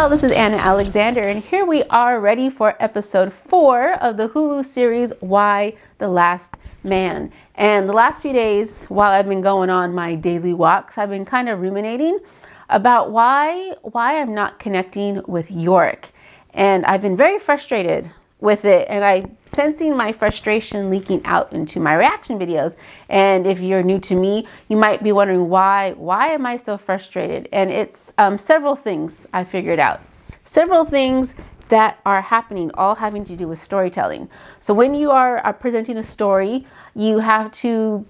y'all, this is Anna Alexander, and here we are ready for episode 4 of the Hulu series, Why the Last Man. And the last few days, while I've been going on my daily walks, I've been kind of ruminating about why I'm not connecting with Yorick. And I've been very frustrated with it, and I'm sensing my frustration leaking out into my reaction videos. And if you're new to me, you might be wondering why am I so frustrated? And it's several things I figured out. Several things that are happening, all having to do with storytelling. So when you are presenting a story, you have to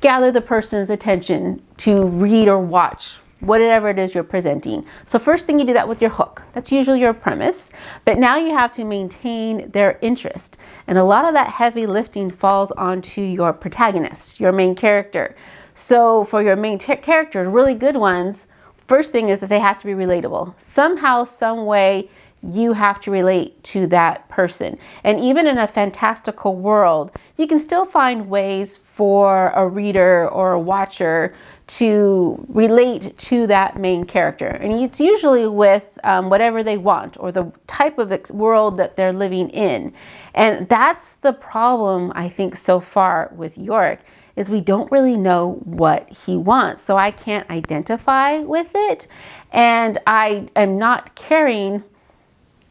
gather the person's attention to read or watch whatever it is you're presenting. So first thing, you do that with your hook. That's usually your premise, but now you have to maintain their interest. And a lot of that heavy lifting falls onto your protagonist, your main character. So for your main characters, really good ones, first thing is that they have to be relatable. Somehow, some way, you have to relate to that person. And even in a fantastical world, you can still find ways for a reader or a watcher to relate to that main character. And it's usually with whatever they want or the type of world that they're living in. And that's the problem, I think, so far with Yorick, is we don't really know what he wants. So I can't identify with it. And I am not caring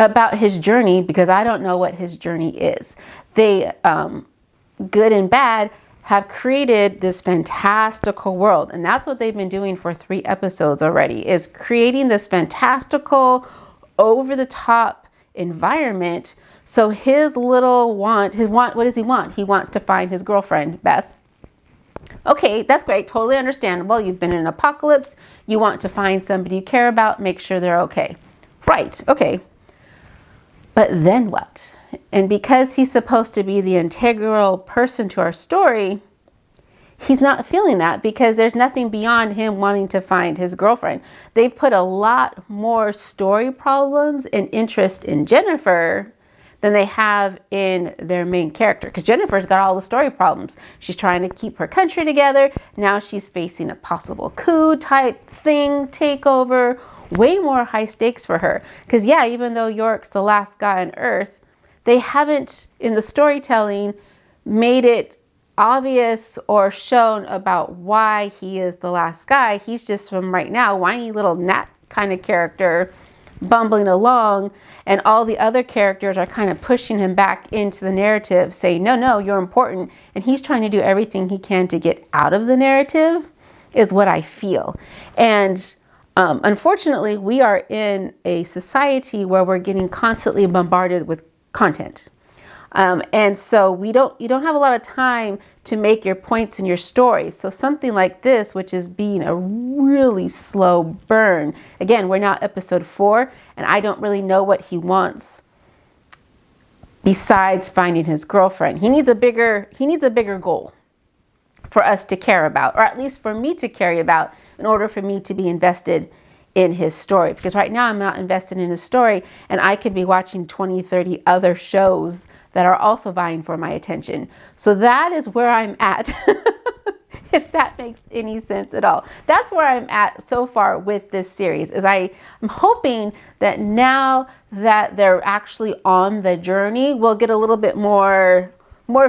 about his journey because I don't know what his journey is. They, good and bad, have created this fantastical world. And that's what they've been doing for 3 episodes already, is creating this fantastical, over-the-top environment. So his little want, what does he want? He wants to find his girlfriend, Beth. Okay, that's great. Totally understandable. You've been in an apocalypse. You want to find somebody you care about, make sure they're okay. Right, okay. But then what? And because he's supposed to be the integral person to our story, he's not feeling that because there's nothing beyond him wanting to find his girlfriend. They've put a lot more story problems and interest in Jennifer than they have in their main character. Because Jennifer's got all the story problems. She's trying to keep her country together. Now she's facing a possible coup type thing, takeover. Way more high stakes for her. Because yeah, even though Yorick's the last guy on Earth, they haven't, in the storytelling, made it obvious or shown about why he is the last guy. He's just from right now, whiny little gnat kind of character, bumbling along, and all the other characters are kind of pushing him back into the narrative, saying, no, you're important. And he's trying to do everything he can to get out of the narrative, is what I feel. And unfortunately, we are in a society where we're getting constantly bombarded with content. And so you don't have a lot of time to make your points in your story. So something like this, which is being a really slow burn. Again, we're now episode 4, and I don't really know what he wants besides finding his girlfriend. He needs a bigger goal for us to care about, or at least for me to care about, in order for me to be invested in his story. Because right now I'm not invested in his story, and I could be watching 20, 30 other shows that are also vying for my attention. So that is where I'm at, if that makes any sense at all. That's where I'm at so far with this series, is I'm hoping that now that they're actually on the journey, we'll get a little bit more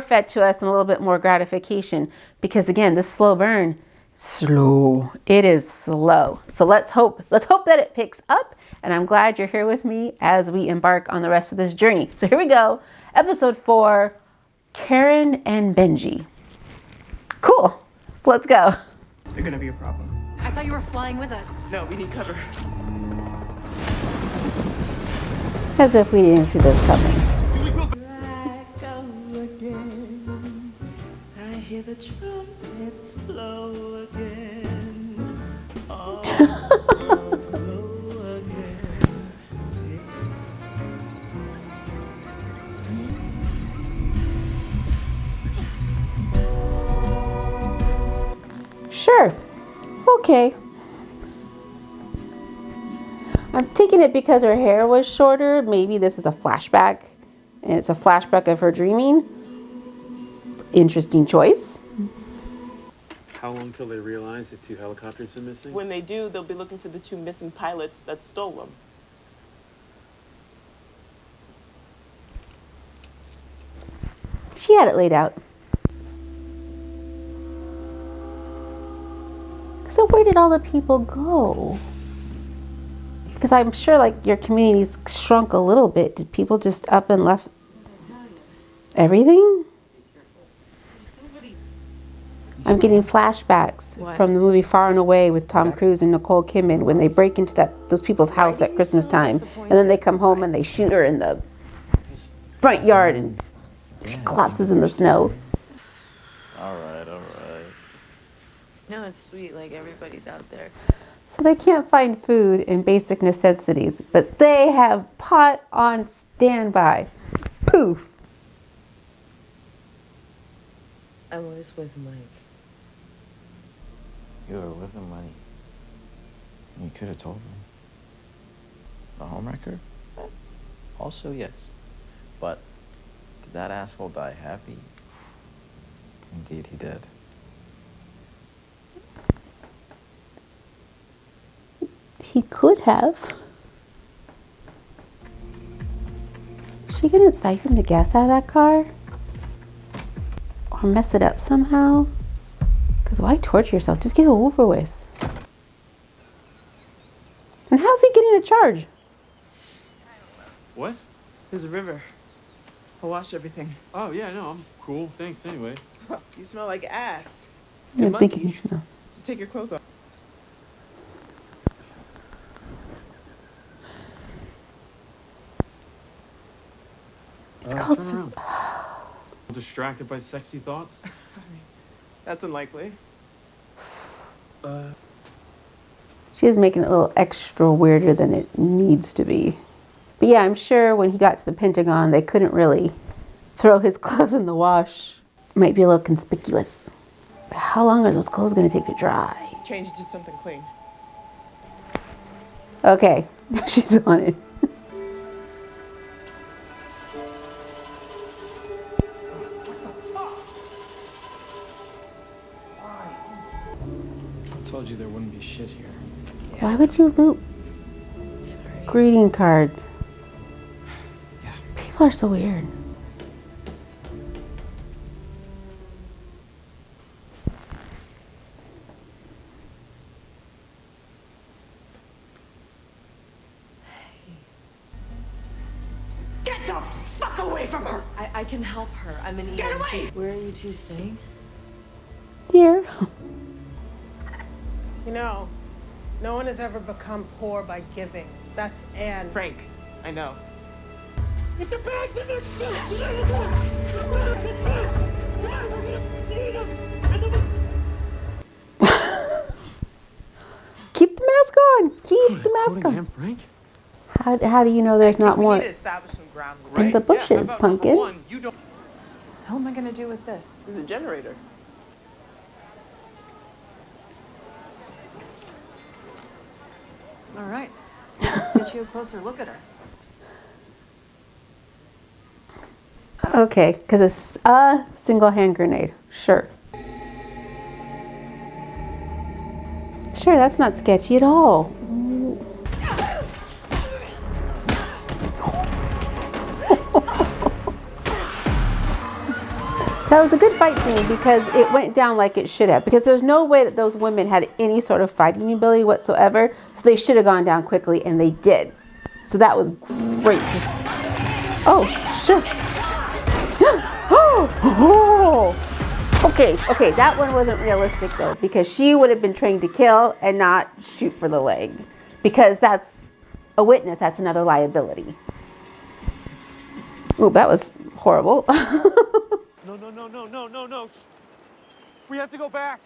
fed to us and a little bit more gratification. Because again, this slow burn, it is slow. So let's hope that it picks up, and I'm glad you're here with me as we embark on the rest of this journey. So here we go, episode 4, Karen and Benji. Cool, so let's go. They're gonna be a problem. I thought you were flying with us. No, we need cover. As if we didn't see this coming. I hear the trumpets blow again. Oh, blow again. Sure. Okay. I'm taking it because her hair was shorter. Maybe this is a flashback, and it's a flashback of her dreaming. Interesting choice. How long till they realize the 2 helicopters are missing? When they do, they'll be looking for the 2 missing pilots that stole them. She had it laid out. So where did all the people go? Because I'm sure like your community's shrunk a little bit. Did people just up and left everything? I'm getting flashbacks from the movie Far and Away with Tom Cruise and Nicole Kidman when they break into those people's house at Christmas time, and then they come home and they shoot her in the front yard and she collapses in the snow. All right. No, it's sweet. Like, everybody's out there. So they can't find food and basic necessities, but they have pot on standby. Poof. I was with Mike. You were with him, money. You could have told me. The home record? Also, yes. But did that asshole die happy? Indeed, he did. He could have. Is she gonna siphon the gas out of that car? Or mess it up somehow? Because why torture yourself? Just get it over with. And how's he getting a charge? What? There's a river. I'll wash everything. Oh, yeah, no, I'm cool. Thanks anyway. You smell like ass. I'm monkey. thinking you smell. Just take your clothes off. It's called turn some. around. Distracted by sexy thoughts? That's unlikely. She is making it a little extra weirder than it needs to be. But yeah, I'm sure when he got to the Pentagon, they couldn't really throw his clothes in the wash. Might be a little conspicuous. But how long are those clothes going to take to dry? Change it to something clean. Okay, she's on it. I told you there wouldn't be shit here. Why would you loot Sorry. greeting cards? Yeah. People are so weird. Get the fuck away from her! I can help her. I'm an Get EMT. away! Where are you two staying? Here. You know, no one has ever become poor by giving. That's Anne. Frank, I know. Keep the mask on. Keep the mask Quoting on. Frank? How do you know there's not We more need to establish some ground rules. in the bushes, pumpkin? The hell am I gonna do with this? It's a generator. All right. Let's get you a closer look at her. Okay, because it's a single hand grenade. Sure. Sure, that's not sketchy at all. That was a good fight scene because it went down like it should have. Because there's no way that those women had any sort of fighting ability whatsoever. So they should have gone down quickly, and they did. So that was great. Oh, shit. Oh. Okay, that one wasn't realistic though, because she would have been trained to kill and not shoot for the leg. Because that's a witness, that's another liability. Oh, that was horrible. No. We have to go back.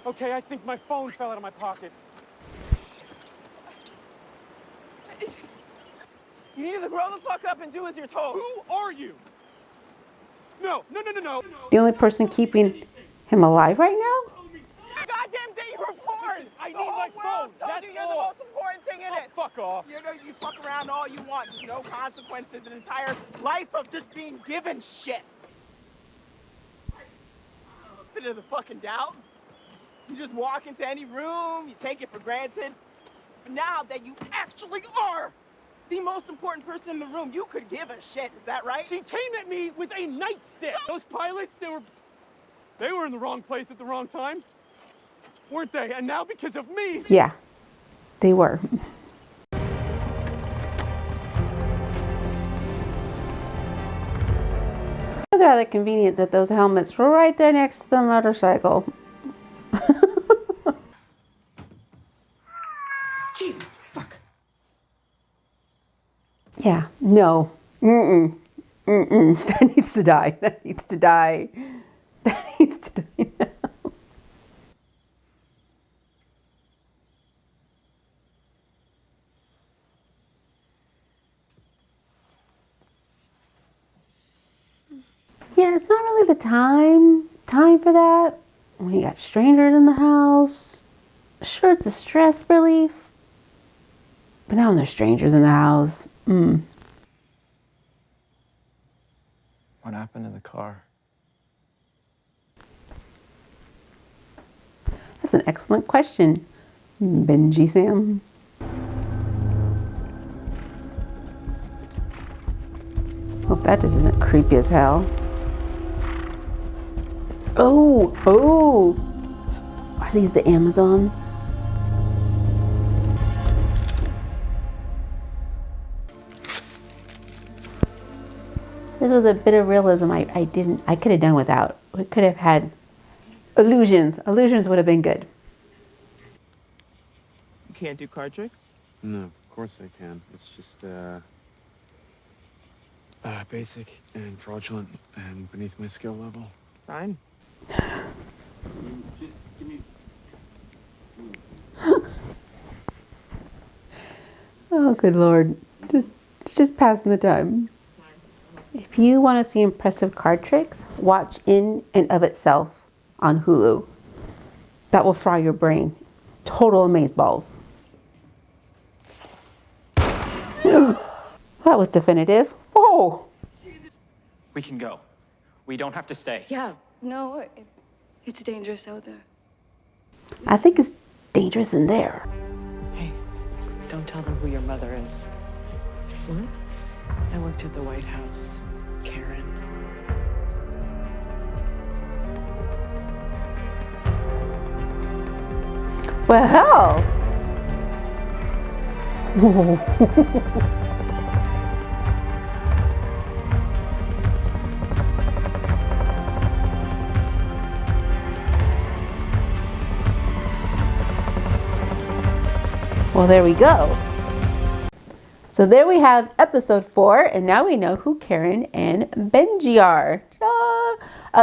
Okay, I think my phone fell out of my pocket. You need to grow the fuck up and do as you're told. Who are you? No. The only person keeping him alive right now? Goddamn date report! I need the whole my world phone. told That's you you're all. the most important thing in it. Fuck off. You know, you fuck around all you want. There's no consequences. An entire life of just being given shit. Bit of the fucking doubt. You just walk into any room, you take it for granted. But now that you actually are the most important person in the room. You could give a shit, is that right? She came at me with a nightstick. Those pilots, they were in the wrong place at the wrong time, weren't they? And now because of me. Yeah, they were. It was rather convenient that those helmets were right there next to the motorcycle. Jesus, fuck. Yeah, no. That needs to die. That needs to die. That needs to die now. Yeah, it's not really the time for that. When you got strangers in the house. Sure, it's a stress relief. But now when there's strangers in the house, What happened to the car? That's an excellent question, Benji Sam. Hope that just isn't creepy as hell. Oh! Are these the Amazons? This was a bit of realism I could have done without. We could have had illusions. Illusions would have been good. You can't do card tricks? No, of course I can. It's just, basic and fraudulent and beneath my skill level. Fine. Just give me... Oh, good Lord. It's just passing the time. If you want to see impressive card tricks, watch In and of Itself on Hulu. That will fry your brain. Total amazeballs. That was definitive. Oh! We can go. We don't have to stay. Yeah, no, it's dangerous out there. I think it's dangerous in there. Hey, don't tell them who your mother is. What? I worked at the White House. Karen. Well. Well, there we go. So there we have episode 4, and now we know who Karen and Benji are.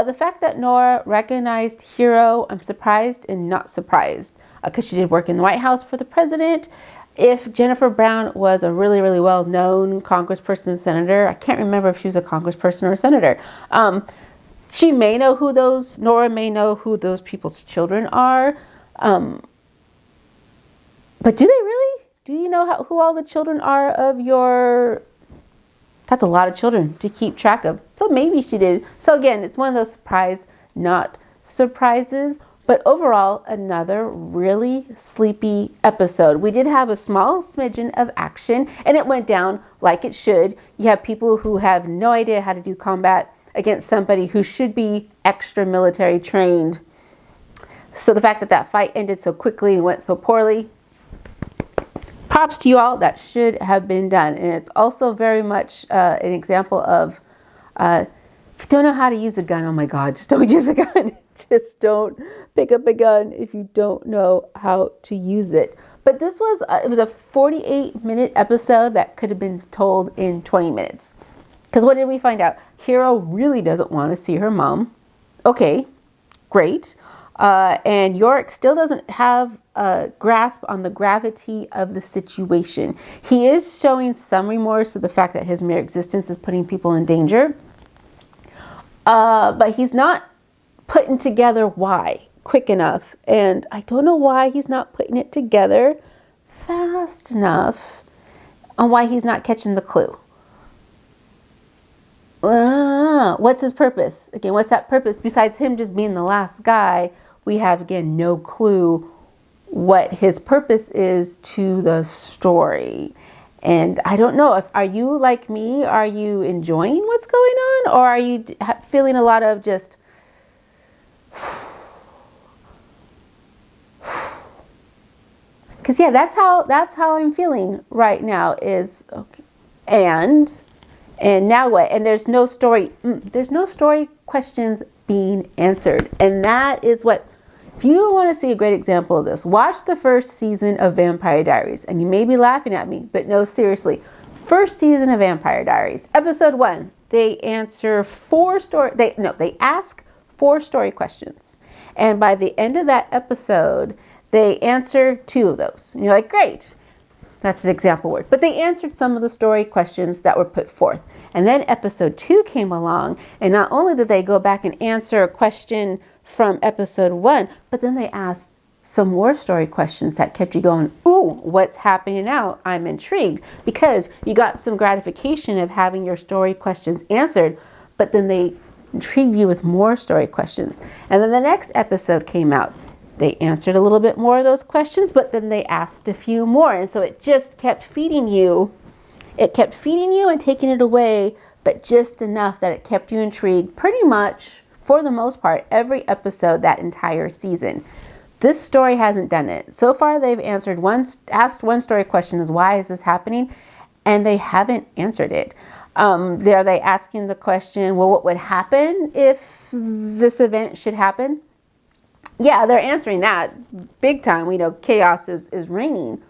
The fact that Nora recognized Hero, I'm surprised and not surprised, because she did work in the White House for the president. If Jennifer Brown was a really, really well-known congressperson and senator, I can't remember if she was a congressperson or a senator. She may know who Nora may know who those people's children are. But do they really? Do you know who all the children are of your... That's a lot of children to keep track of. So maybe she did. So again, it's one of those surprise, not surprises. But overall, another really sleepy episode. We did have a small smidgen of action, and it went down like it should. You have people who have no idea how to do combat against somebody who should be extra military trained. So the fact that that fight ended so quickly and went so poorly, props to you all. That should have been done. And it's also very much an example of if you don't know how to use a gun, oh my God, just don't use a gun. Just don't pick up a gun if you don't know how to use it. But this was, it was a 48-minute episode that could have been told in 20 minutes. Because what did we find out? Hero really doesn't want to see her mom. Okay, great. And Yorick still doesn't have a grasp on the gravity of the situation. He is showing some remorse of the fact that his mere existence is putting people in danger. But he's not putting together why quick enough. And I don't know why he's not putting it together fast enough on why he's not catching the clue. What's his purpose? Again, what's that purpose? Besides him just being the last guy, we have, again, no clue what his purpose is to the story. And I don't know, are you like me? Are you enjoying what's going on? Or are you feeling a lot of just, because yeah, that's how I'm feeling right now is, okay. And now what? And there's no story questions being answered. And that is what, if you want to see a great example of this, watch the first season of Vampire Diaries. And you may be laughing at me, but no, seriously. First season of Vampire Diaries, episode 1, they answer they ask 4 story questions. And by the end of that episode, they answer 2 of those. And you're like, great. That's an example word. But they answered some of the story questions that were put forth. And then episode 2 came along, and not only did they go back and answer a question from episode 1, but then they asked some more story questions that kept you going, ooh, what's happening now? I'm intrigued, because you got some gratification of having your story questions answered, but then they intrigued you with more story questions. And then the next episode came out. They answered a little bit more of those questions, but then they asked a few more. And so it just kept feeding you. It kept feeding you and taking it away, but just enough that it kept you intrigued pretty much, for the most part, every episode that entire season. This story hasn't done it. So far, they've asked one story question is, why is this happening? And they haven't answered it. Are they asking the question, well, what would happen if this event should happen? Yeah, they're answering that big time. We know chaos is reigning.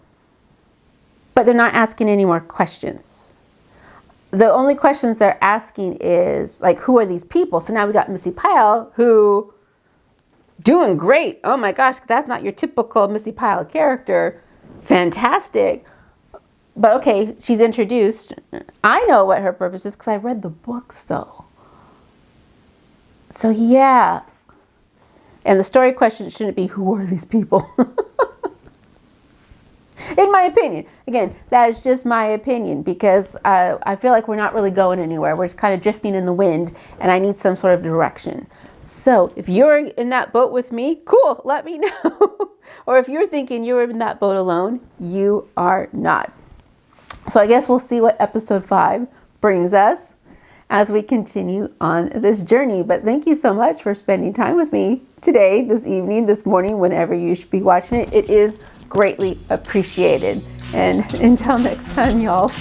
But they're not asking any more questions. The only questions they're asking is, like, who are these people? So now we got Missy Pyle, who doing great. Oh my gosh, that's not your typical Missy Pyle character. Fantastic. But okay, she's introduced. I know what her purpose is because I read the books, though. So yeah. And the story question shouldn't be, who are these people? In my opinion. Again, that is just my opinion, because I feel like we're not really going anywhere. We're just kind of drifting in the wind, and I need some sort of direction. So if you're in that boat with me, cool, let me know. Or if you're thinking you're in that boat alone, you are not. So I guess we'll see what episode 5 brings us as we continue on this journey. But thank you so much for spending time with me today, this evening, this morning, whenever you should be watching it. It is greatly appreciated. And until next time, y'all.